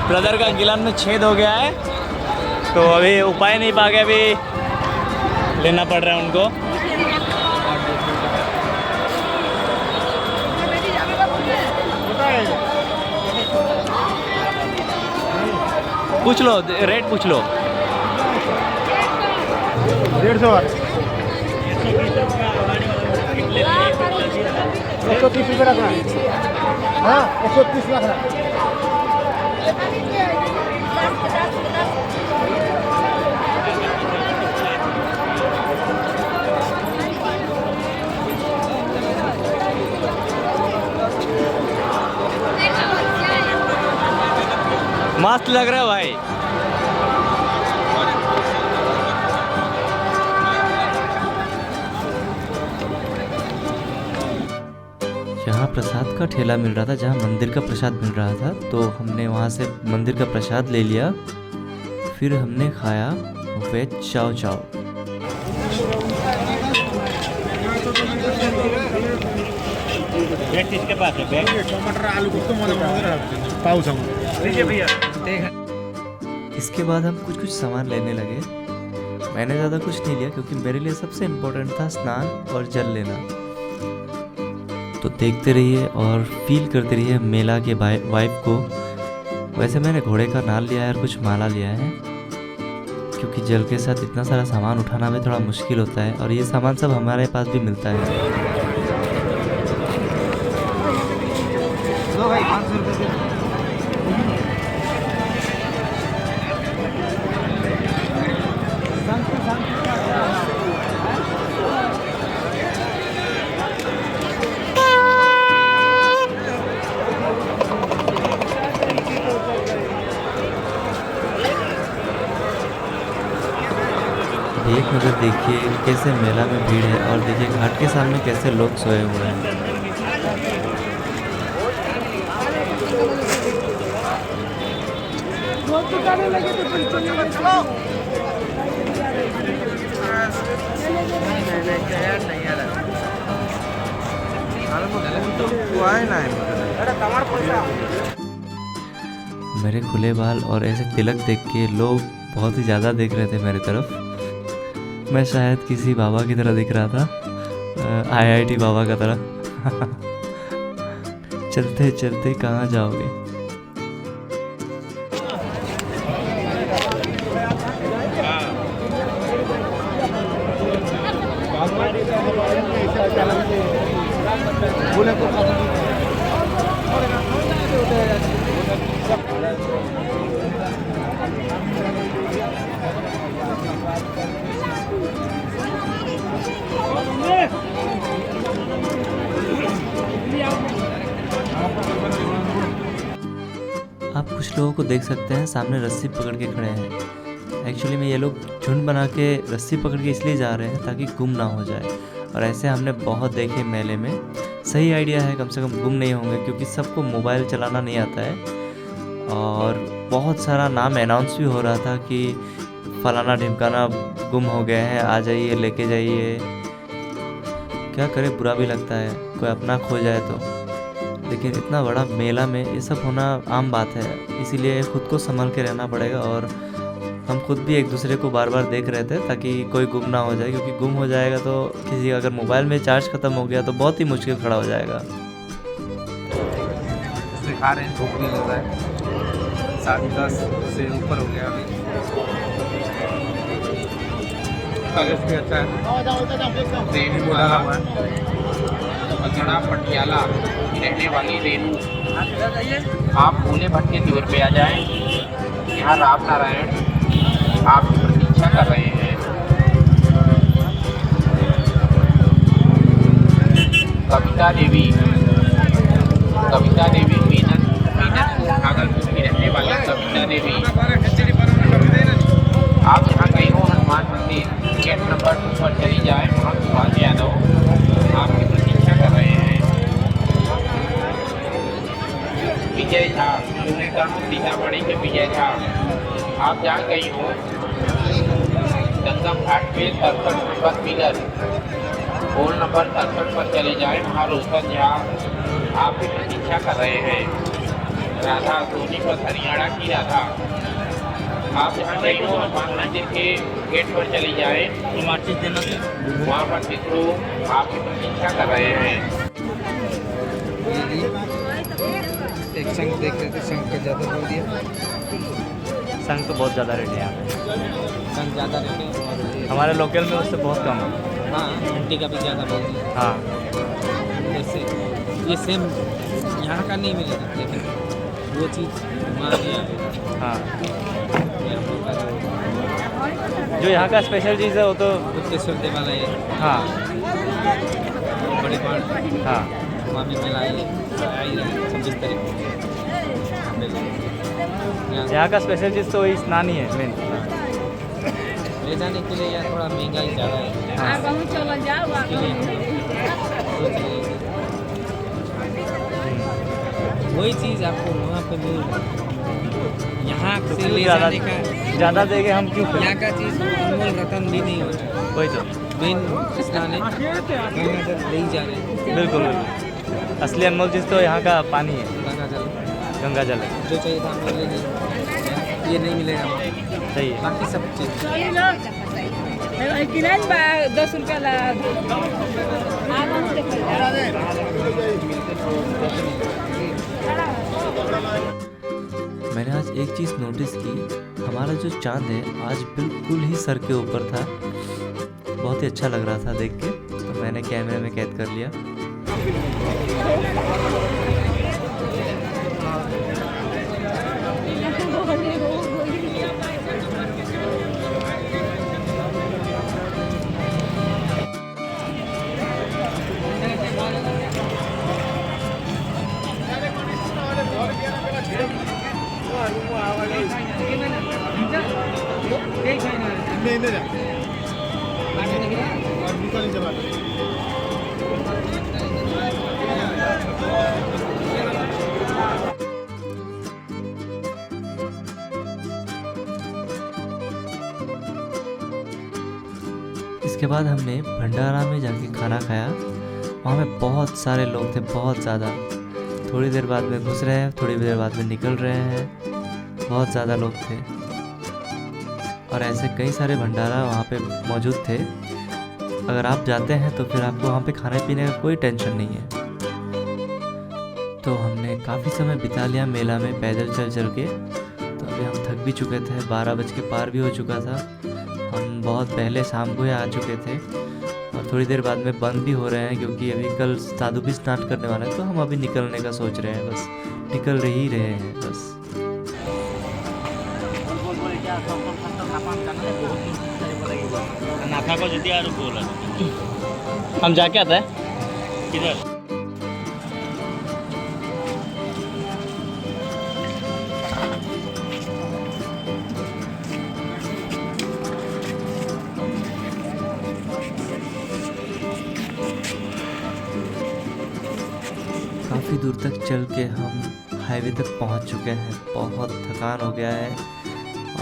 ब्रदर का गिलान में छेद हो गया है तो अभी उपाय नहीं पा गए, अभी लेना पड़ रहा है उनको। पूछ लो रेट पूछ लो। 150 130 रुपये रखना। हाँ 130 रखना। मस्त लग रहा है भाई। यहाँ प्रसाद का ठेला मिल रहा था, जहाँ मंदिर का प्रसाद मिल रहा था, तो हमने वहाँ से मंदिर का प्रसाद ले लिया। फिर हमने खाया वेज चाव चाव। बैग किसके पास है? बैग टमाटर आलू कुछ तो पाउच हम लीजिए भैया। इसके बाद हम कुछ सामान लेने लगे। मैंने ज़्यादा कुछ नहीं लिया क्योंकि मेरे लिए सबसे इम्पोर्टेंट था स्नान और जल लेना। तो देखते रहिए और फील करते रहिए मेला के वाइब को। वैसे मैंने घोड़े का नाल लिया है और कुछ माला लिया है क्योंकि जल के साथ इतना सारा सामान उठाना भी थोड़ा मुश्किल होता है और ये सामान सब हमारे पास भी मिलता है। लो भाई 500 रुपये। एक नज़र देखिए कैसे मेला में भीड़ है और देखिए घाट के सामने कैसे लोग सोए हुए हैं। नहीं मेरे खुले बाल और ऐसे तिलक देख के लोग बहुत ही ज़्यादा देख रहे थे मेरी तरफ। मैं शायद किसी बाबा की तरह दिख रहा था, IIT बाबा का तरह। चलते चलते कहाँ जाओगे। आप कुछ लोगों को देख सकते हैं सामने रस्सी पकड़ के खड़े हैं। एक्चुअली में ये लोग झुंड बना के रस्सी पकड़ के इसलिए जा रहे हैं ताकि गुम ना हो जाए। और ऐसे हमने बहुत देखे मेले में। सही आइडिया है, कम से कम गुम नहीं होंगे, क्योंकि सबको मोबाइल चलाना नहीं आता है। और बहुत सारा नाम अनाउंस भी हो रहा था कि फलाना ढिमकाना गुम हो गए हैं, आ जाइए लेके जाइए। क्या करे, बुरा भी लगता है कोई अपना खो जाए तो। लेकिन इतना बड़ा मेला में ये सब होना आम बात है, इसीलिए खुद को संभल के रहना पड़ेगा। और हम खुद भी एक दूसरे को बार बार देख रहे थे ताकि कोई गुम ना हो जाए, क्योंकि गुम हो जाएगा तो किसी अगर मोबाइल में चार्ज ख़त्म हो गया तो बहुत ही मुश्किल खड़ा हो जाएगा। खा रहे हैं, भूख नहीं लग रहा है। 10:30 से ऊपर हो गया अभी। कॉलेज भी अच्छा है, ट्रेन भी डाला हुआ है। अगड़ा पटियाला की रहने वाली रेनू, आप भोले भट्ट के द्वार पे आ जाएं। यहाँ राम नारायण आपकी प्रतीक्षा कर रहे हैं। कविता देवी मीनन भागलपुर की रहने वाली कविता देवी, आप यहाँ कहीं हो हनुमान मंदिर गेट नंबर 2 पर चली जाए। वहाँ सुभाष यादव आपकी प्रतीक्षा कर रहे हैं। विजय झा सीतामढ़ी के विजय झा, आप जहाँ कहीं हो गंगम घाट पे 67 नंबर पिलर पोल नंबर 67 पर चले जाए। वहाँ रोशन झा आपकी प्रतीक्षा कर रहे हैं। राधा सोनीपत हरियाणा की राधा, आप जहाँ कहीं हो हनुमान मंदिर के गेट पर चली जाए। वहाँ पर पितरू आपकी प्रतीक्षा कर रहे हैं। एक संघ देख रहे थे, संघ का ज़्यादा बोल दिया। संग तो बहुत ज़्यादा रेट है यहाँ पे, संघ ज़्यादा रहते हैं और ये- हमारे लोकल में उससे बहुत कम है। हाँ, घंटी का भी ज़्यादा बोल दिया। हाँ, जैसे ये सेम यहाँ का नहीं मिलेगा, लेकिन वो चीज़ वहाँ भी आएगा। हाँ, ये हम लोग का जो यहाँ का स्पेशल चीज़ है वो तो गुप्तेश्वर देवालय है, हाँ बड़े पहाड़, हाँ वहाँ भी मेला आई रहा है 26 तारीख को। यहाँ यहाँ का स्पेशल चीज़ तो वही स्नान ही है मेन। ले जाने के लिए यहाँ थोड़ा महंगाई ज़्यादा है, इसके लिए हम लोग सोच रहे हैं वही चीज़ आपको वहाँ पे मिल रहा है। यहाँ से ले जाने का ज़्यादा देंगे हम क्यों यहाँ का चीज़ अनमोल रतन भी नहीं होता है। वही तो, मेन स्नान है, गंगा जल ले ही जा रहे हैं। बिल्कुल बिल्कुल। असली अनमोल चीज़ तो यहाँ का पानी है, गंगा जल गंगा जल है। जो चाहिए था हम लोग ले लिए, ये नहीं मिलेगा वहाँ। सही है। बाकी सब चीज़ 10 रुपया ला मैंने आज एक चीज़ नोटिस की, हमारा जो चांद है आज बिल्कुल ही सर के ऊपर था। बहुत ही अच्छा लग रहा था देख के, तो मैंने कैमरे में कैद कर लिया। इसके बाद हमने भंडारा में जाके खाना खाया। वहाँ में बहुत सारे लोग थे, बहुत ज़्यादा। थोड़ी देर बाद में घुस रहे हैं, थोड़ी देर बाद में निकल रहे हैं। बहुत ज़्यादा लोग थे और ऐसे कई सारे भंडारा वहाँ पे मौजूद थे। अगर आप जाते हैं तो फिर आपको वहाँ पे खाने पीने का कोई टेंशन नहीं है। तो हमने काफ़ी समय बिता लिया मेला में पैदल चल के। तो अभी हम थक भी चुके थे, 12 बज के पार भी हो चुका था। हम बहुत पहले शाम को ही आ चुके थे और थोड़ी देर बाद में बंद भी हो रहे हैं क्योंकि अभी कल साधु भी स्नान करने वाला है। तो हम अभी निकलने का सोच रहे हैं, बस निकल ही रहे हैं बस। हम जाके आता है किधर? काफ़ी दूर तक चल के हम हाईवे तक पहुंच चुके हैं। बहुत थकान हो गया है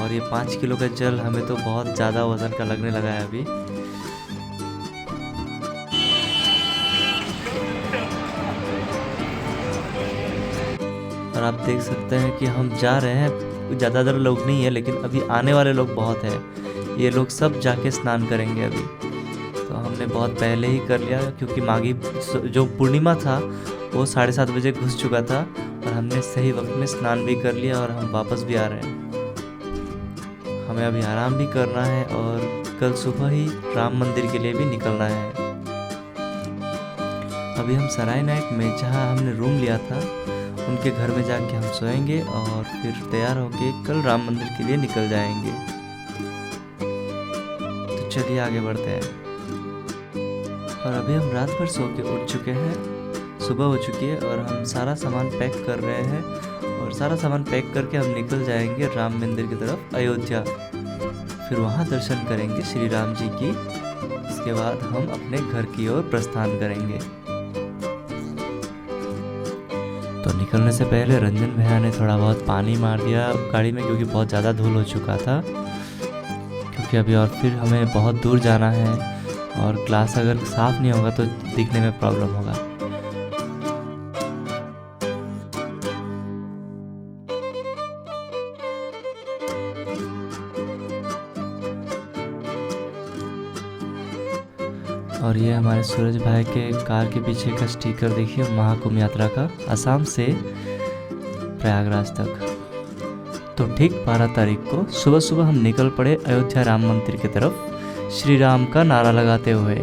और ये 5 किलो का जल हमें तो बहुत ज़्यादा वज़न का लगने लगा है अभी। और आप देख सकते हैं कि हम जा रहे हैं, ज़्यादातर लोग नहीं है लेकिन अभी आने वाले लोग बहुत हैं। ये लोग सब जाके स्नान करेंगे अभी। तो हमने बहुत पहले ही कर लिया क्योंकि माघी जो पूर्णिमा था वो 7:30 बजे घुस चुका था और हमने सही वक्त में स्नान भी कर लिया और हम वापस भी आ रहे हैं। हमें अभी आराम भी करना है और कल सुबह ही राम मंदिर के लिए भी निकलना है। अभी हम सराय नाइट में जहाँ हमने रूम लिया था उनके घर में जाके हम सोएंगे और फिर तैयार होके कल राम मंदिर के लिए निकल जाएंगे। तो चलिए आगे बढ़ते हैं। और अभी हम रात भर सो के उठ चुके हैं, सुबह हो चुकी है और हम सारा सामान पैक कर रहे हैं और सारा सामान पैक करके हम निकल जाएंगे राम मंदिर की तरफ अयोध्या। फिर वहाँ दर्शन करेंगे श्री राम जी की। इसके बाद हम अपने घर की ओर प्रस्थान करेंगे। तो निकलने से पहले रंजन भैया ने थोड़ा बहुत पानी मार दिया गाड़ी में क्योंकि बहुत ज़्यादा धूल हो चुका था। क्योंकि अभी और फिर हमें बहुत दूर जाना है और ग्लास अगर साफ़ नहीं होगा तो दिखने में प्रॉब्लम होगा। और ये हमारे सूरज भाई के कार के पीछे का स्टिकर देखिए, महाकुंभ यात्रा का, असम से प्रयागराज तक। तो ठीक 12 तारीख को सुबह सुबह हम निकल पड़े अयोध्या राम मंदिर की तरफ श्री राम का नारा लगाते हुए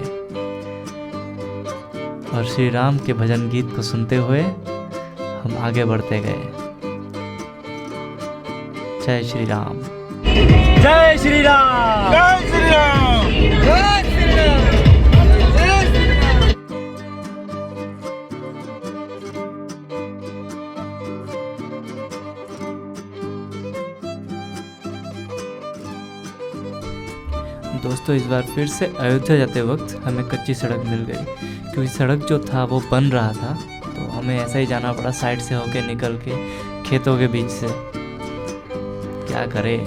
और श्री राम के भजन गीत को सुनते हुए हम आगे बढ़ते गए। जय श्री राम, जय श्री राम, जय श्री राम, जय श्री राम। दोस्तों इस बार फिर से अयोध्या जाते वक्त हमें कच्ची सड़क मिल गई क्योंकि सड़क जो था वो बन रहा था। तो हमें ऐसा ही जाना पड़ा, साइड से होके निकल के खेतों के बीच से। क्या करें,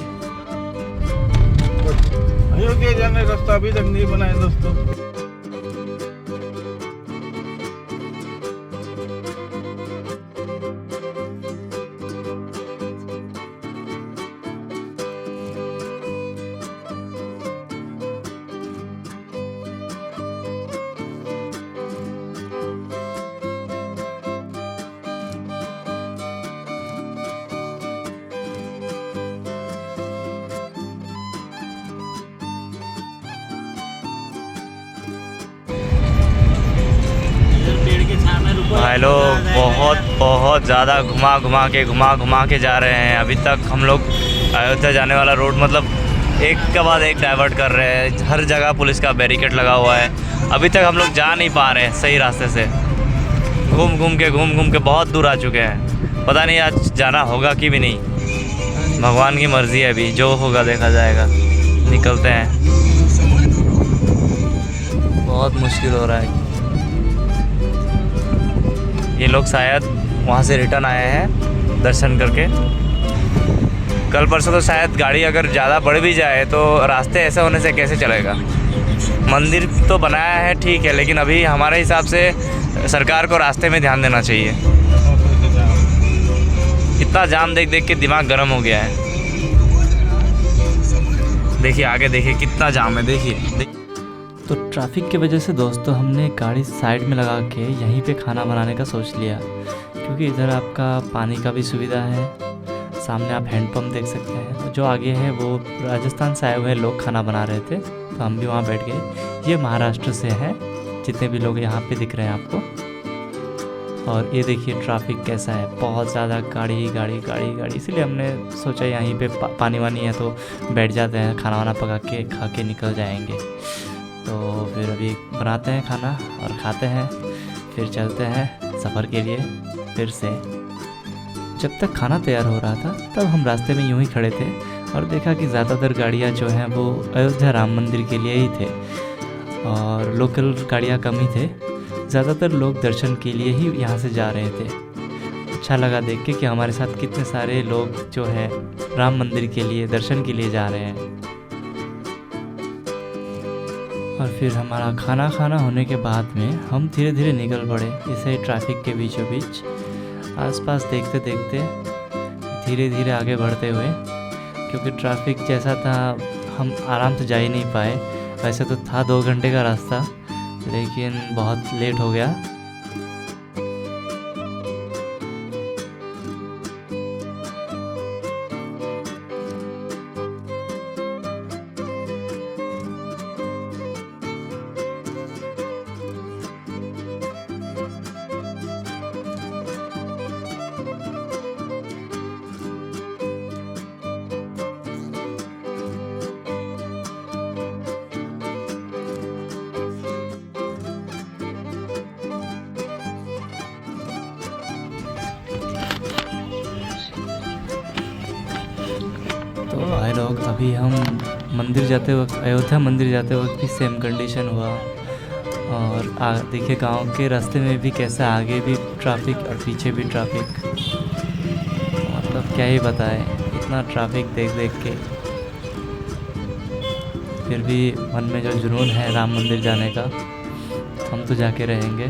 अयोध्या जाने का रास्ता अभी तक नहीं बना है दोस्तों। भाई लोग बहुत ज़्यादा घुमा के जा रहे हैं। अभी तक हम लोग अयोध्या जाने वाला रोड मतलब एक के बाद एक डाइवर्ट कर रहे हैं। हर जगह पुलिस का बैरिकेड लगा हुआ है। अभी तक हम लोग जा नहीं पा रहे हैं सही रास्ते से। घूम घूम के बहुत दूर आ चुके हैं। पता नहीं आज जाना होगा कि भी नहीं, भगवान की मर्ज़ी है। अभी जो होगा देखा जाएगा। निकलते हैं। बहुत मुश्किल हो रहा है। ये लोग शायद वहाँ से रिटर्न आए हैं दर्शन करके। कल परसों तो शायद गाड़ी अगर ज़्यादा बढ़ भी जाए तो रास्ते ऐसे होने से कैसे चलेगा। मंदिर तो बनाया है ठीक है, लेकिन अभी हमारे हिसाब से सरकार को रास्ते में ध्यान देना चाहिए। इतना जाम देख देख के दिमाग गर्म हो गया है। देखिए आगे देखिए कितना जाम है, देखिए। तो ट्रैफिक की वजह से दोस्तों हमने गाड़ी साइड में लगा के यहीं पे खाना बनाने का सोच लिया, क्योंकि इधर आपका पानी का भी सुविधा है। सामने आप हैंडपम्प देख सकते हैं। जो आगे है वो राजस्थान से आए हुए लोग खाना बना रहे थे, तो हम भी वहाँ बैठ गए। ये महाराष्ट्र से हैं जितने भी लोग यहाँ पे दिख रहे हैं आपको। और ये देखिए ट्रैफिक कैसा है, बहुत ज़्यादा गाड़ी गाड़ी गाड़ी गाड़ी। इसलिए हमने सोचा यहीं पे पानी वानी है तो बैठ जाते हैं, खाना वाना पका के खा के निकल जाएंगे। तो फिर अभी बनाते हैं खाना और खाते हैं, फिर चलते हैं सफ़र के लिए फिर से। जब तक खाना तैयार हो रहा था तब हम रास्ते में यूं ही खड़े थे और देखा कि ज़्यादातर गाड़ियाँ जो हैं वो अयोध्या राम मंदिर के लिए ही थे और लोकल गाड़ियाँ कम ही थे। ज़्यादातर लोग दर्शन के लिए ही यहाँ से जा रहे थे। अच्छा लगा देख के कि हमारे साथ कितने सारे लोग जो है राम मंदिर के लिए दर्शन के लिए जा रहे हैं। और फिर हमारा खाना होने के बाद में हम धीरे धीरे निकल पड़े इसे ट्रैफिक के बीचों बीच, आसपास देखते देखते धीरे धीरे आगे बढ़ते हुए, क्योंकि ट्रैफिक जैसा था हम आराम से जा ही नहीं पाए। वैसे तो था 2 घंटे का रास्ता, लेकिन बहुत लेट हो गया। तो भाई लोग अभी हम मंदिर जाते वक्त, अयोध्या मंदिर जाते वक्त भी सेम कंडीशन हुआ। और देखिए गांव के रास्ते में भी कैसा आगे भी ट्रैफिक और पीछे भी ट्रैफिक, मतलब क्या ही बताएं, इतना ट्रैफिक देख देख के फिर भी मन में जो जुनून है राम मंदिर जाने का, हम तो जाके रहेंगे।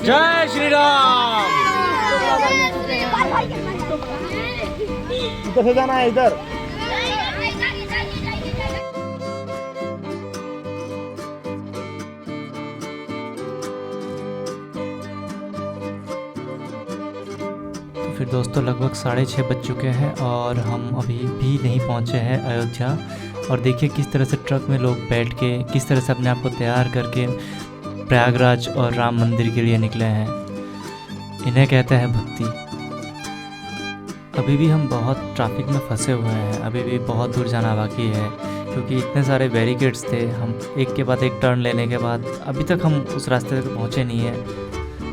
जय श्री राम। इधर से जाना है, इधर। तो फिर दोस्तों लगभग 6:30 बज चुके हैं और हम अभी भी नहीं पहुंचे हैं अयोध्या। और देखिए किस तरह से ट्रक में लोग बैठ के किस तरह से अपने आप को तैयार करके प्रयागराज और राम मंदिर के लिए निकले हैं। इन्हें कहते हैं भक्ति। अभी भी हम बहुत ट्रैफिक में फंसे हुए हैं, अभी भी बहुत दूर जाना बाकी है, क्योंकि इतने सारे बैरिकेड्स थे। हम एक के बाद एक टर्न लेने के बाद अभी तक हम उस रास्ते तक पहुँचे नहीं हैं।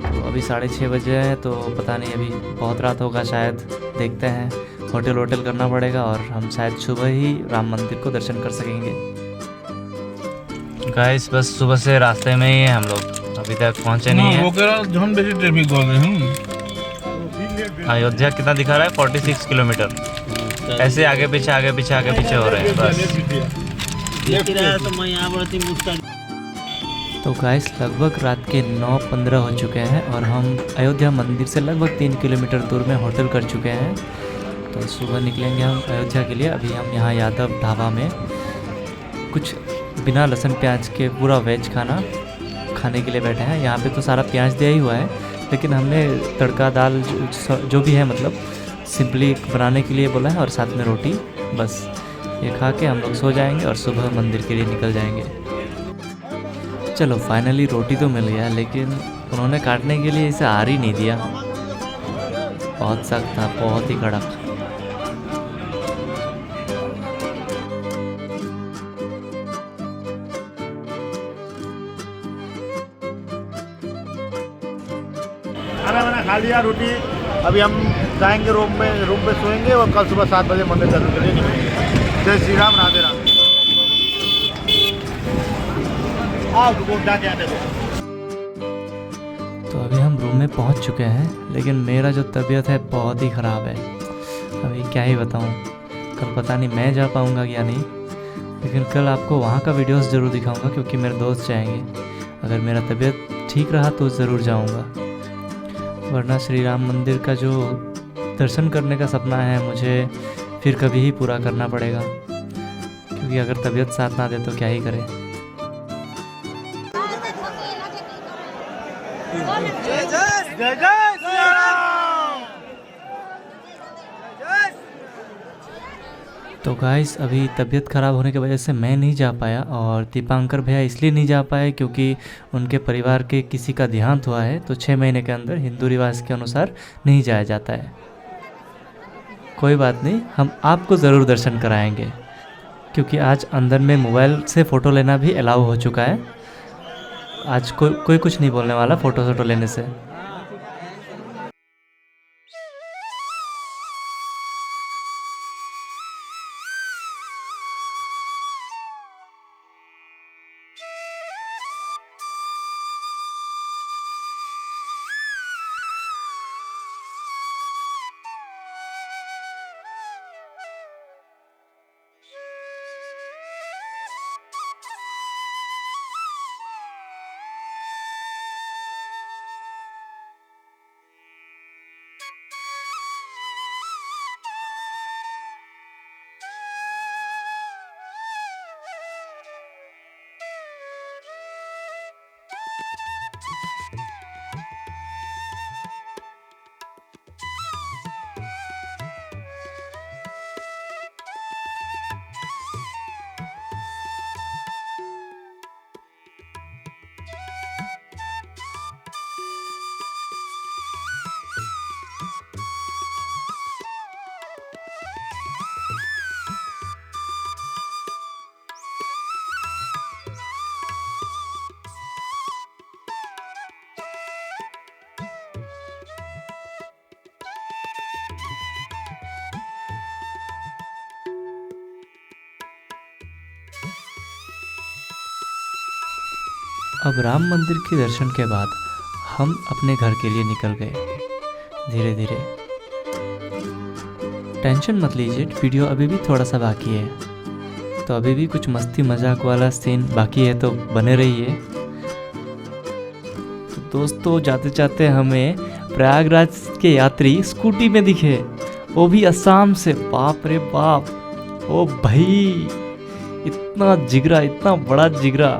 तो अभी 6:30 बजे हैं, तो पता नहीं अभी बहुत रात होगा शायद, देखते हैं। होटल करना पड़ेगा और हम शायद सुबह ही राम मंदिर को दर्शन कर सकेंगे। गाइस बस सुबह से रास्ते में ही है हम लोग, अभी तक पहुंचे नहीं है। हम बेसी ट्रैफिक बोल रहे हैं। अयोध्या कितना दिखा रहा है? 46 किलोमीटर। ऐसे आगे पीछे हो रहे हैं बस। तो गाइस लगभग रात के 9:15 हो चुके हैं और हम अयोध्या मंदिर से लगभग 3 किलोमीटर दूर में होटल कर चुके हैं। तो सुबह निकलेंगे हम अयोध्या के लिए। अभी हम यहाँ यादव ढाबा में कुछ बिना लहसुन प्याज के पूरा वेज खाना खाने के लिए बैठे हैं। यहाँ पे तो सारा प्याज दिया ही हुआ है, लेकिन हमने तड़का दाल जो भी है मतलब सिंपली बनाने के लिए बोला है और साथ में रोटी। बस ये खा के हम लोग सो जाएंगे और सुबह मंदिर के लिए निकल जाएंगे। चलो फाइनली रोटी तो मिल गया, लेकिन उन्होंने काटने के लिए इसे आर ही नहीं दिया। बहुत सख्त था, बहुत ही कड़क। खाना वाना खा लिया, रोटी। अभी हम जाएंगे रूम पे सोएंगे और कल सुबह 7 बजे मंदिर दर्शन के लिए निकलेंगे। जय श्री राम, राधे राम। तो अभी हम रूम में पहुंच चुके हैं, लेकिन मेरा जो तबीयत है बहुत ही ख़राब है। अभी क्या ही बताऊं, कल पता नहीं मैं जा पाऊंगा या नहीं, लेकिन कल आपको वहाँ का वीडियोस ज़रूर दिखाऊंगा, क्योंकि मेरे दोस्त जाएंगे। अगर मेरा तबीयत ठीक रहा तो ज़रूर जाऊंगा, वरना श्री राम मंदिर का जो दर्शन करने का सपना है मुझे फिर कभी ही पूरा करना पड़ेगा, क्योंकि अगर तबीयत साथ ना दे तो क्या ही करें। तो गाइस अभी तबीयत ख़राब होने की वजह से मैं नहीं जा पाया, और दीपांकर भैया इसलिए नहीं जा पाए क्योंकि उनके परिवार के किसी का देहांत हुआ है, तो 6 महीने के अंदर हिंदू रिवाज के अनुसार नहीं जाया जाता है। कोई बात नहीं, हम आपको ज़रूर दर्शन कराएंगे, क्योंकि आज अंदर में मोबाइल से फ़ोटो लेना भी अलाउ हो चुका है। आज कोई कुछ नहीं बोलने वाला फ़ोटो लेने से। अब राम मंदिर के दर्शन के बाद हम अपने घर के लिए निकल गए धीरे धीरे। टेंशन मत लीजिए, वीडियो अभी भी थोड़ा सा बाकी है, तो अभी भी कुछ मस्ती मजाक वाला सीन बाकी है, तो बने रहिए। तो दोस्तों जाते जाते हमें प्रयागराज के यात्री स्कूटी में दिखे, वो भी असम से। बाप रे बाप, ओ भाई इतना जिगरा, इतना बड़ा जिगरा,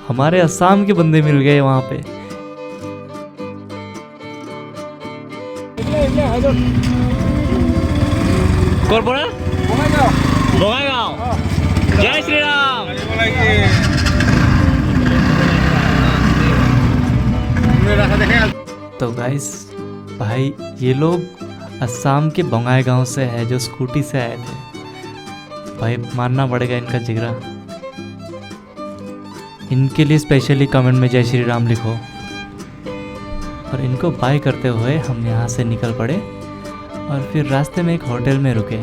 हमारे असम के बंदे मिल गए वहाँ पे। कौन बोला? बोंगाईगांव। जय श्री राम। तो गाइस भाई ये लोग असम के बोंगाईगांव से है, जो स्कूटी से आए थे। भाई मानना पड़ेगा इनका जिगरा। इनके लिए स्पेशली कमेंट में जय श्री राम लिखो। और इनको बाय करते हुए हम यहाँ से निकल पड़े और फिर रास्ते में एक होटल में रुके,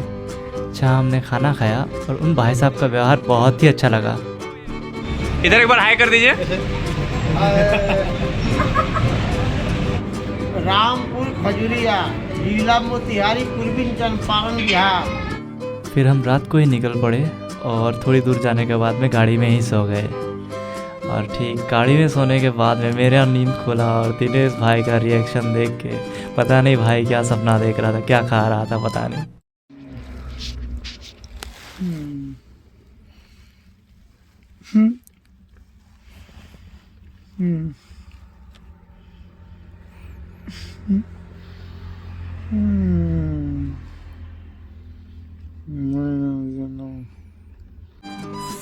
जहाँ हमने खाना खाया और उन भाई साहब का व्यवहार बहुत ही अच्छा लगा। इधर एक बार हाई कर दीजिए। रामपुर खजुरिया, जिला मोतिहारी, पूर्वी चंपारण, बिहार। फिर हम रात को ही निकल पड़े और थोड़ी दूर जाने के बाद में गाड़ी में ही सो गए। और ठीक गाड़ी में सोने के बाद में मेरा नींद खुला और दिनेश भाई का रिएक्शन देख के पता नहीं भाई क्या सपना देख रहा था, क्या खा रहा था पता नहीं।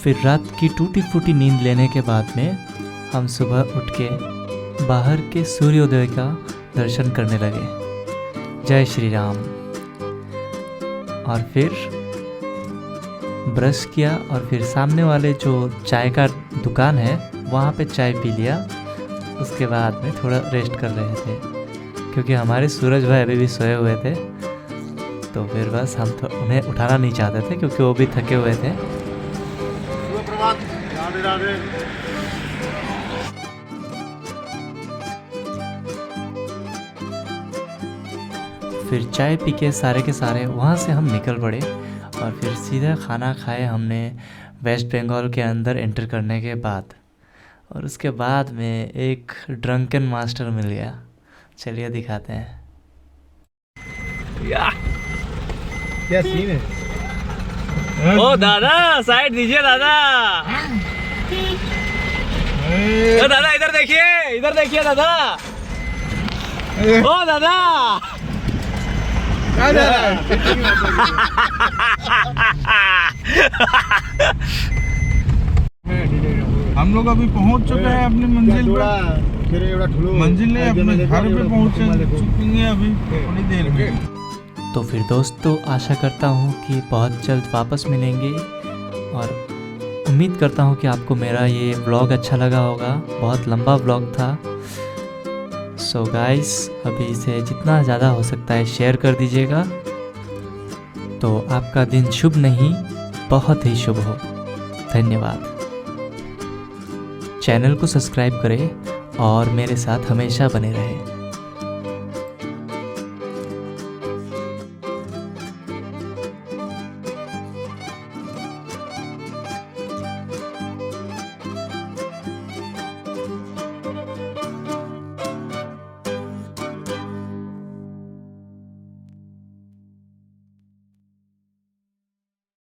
फिर रात की टूटी फूटी नींद लेने के बाद में हम सुबह उठ के बाहर के सूर्योदय का दर्शन करने लगे। जय श्री राम। और फिर ब्रश किया और फिर सामने वाले जो चाय का दुकान है वहाँ पे चाय पी लिया। उसके बाद में थोड़ा रेस्ट कर रहे थे, क्योंकि हमारे सूरज भाई अभी भी सोए हुए थे। तो फिर बस हम उन्हें उठाना नहीं चाहते थे, क्योंकि वो भी थके हुए थे। राधे राधे। फिर चाय पी के सारे वहाँ से हम निकल पड़े और फिर सीधा खाना खाए हमने वेस्ट बंगाल के अंदर एंटर करने के बाद। और उसके बाद में एक ड्रंकन मास्टर मिल गया। चलिए दिखाते हैं। क्या सीन है? ओ दादा साइड दीजिए दादा। ओ दादा इधर देखिए दादा। ओ दादा हम लोग अभी पहुंच चुके हैं अपनी मंजिल पर। मंजिल ने अपने घर पे पहुंच चुके अभी थोड़ी देर में। तो फिर दोस्तों आशा करता हूँ कि बहुत जल्द वापस मिलेंगे और उम्मीद करता हूँ कि आपको मेरा ये व्लॉग अच्छा लगा होगा। बहुत लंबा व्लॉग था। सो गाइस अभी इसे जितना ज़्यादा हो सकता है शेयर कर दीजिएगा, तो आपका दिन शुभ नहीं बहुत ही शुभ हो। धन्यवाद। चैनल को सब्सक्राइब करें और मेरे साथ हमेशा बने रहें।